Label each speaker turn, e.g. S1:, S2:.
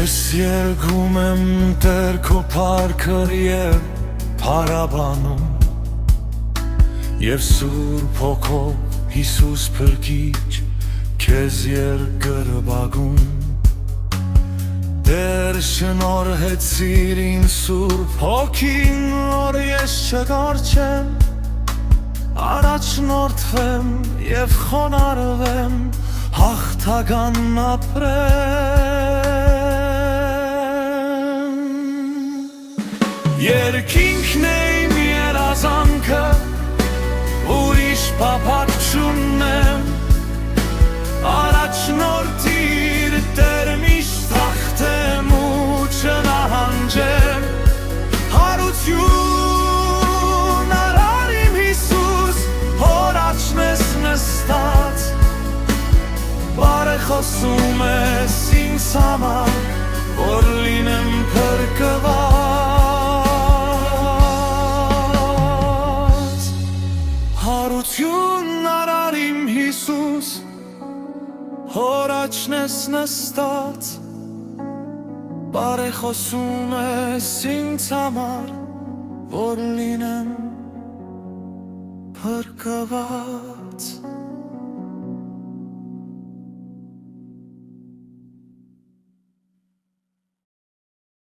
S1: Ես երգում եմ Տեր քո փառքը և փառաբանում Եվ Սուրբ Հոգով Հիսուս փրկիչ քեզ երկրպագում Տեր շնորհեցիր ինձ Սուրբ Հոգին, որ ես չկարչեմ Առաջնորդվեմ և խոնարհվեմ հաղթական ապրեմ Երկինքն է իմ երազանքը, ուրիշ փափակ չունեմ Առաջնորդիր Տեր միշտ հաղթեմ ու չնահանջեմ Հարություն արար իմ Հիսուս, հոր աչքն ես նստած Բարեխոսում ես ինձ համար, որ լինեմ փրկված Հարություն արար իմ Հիսուս, հոր աչքն ես նստած Բարեխոսում ես ինձ համար, որ լինեմ փրկված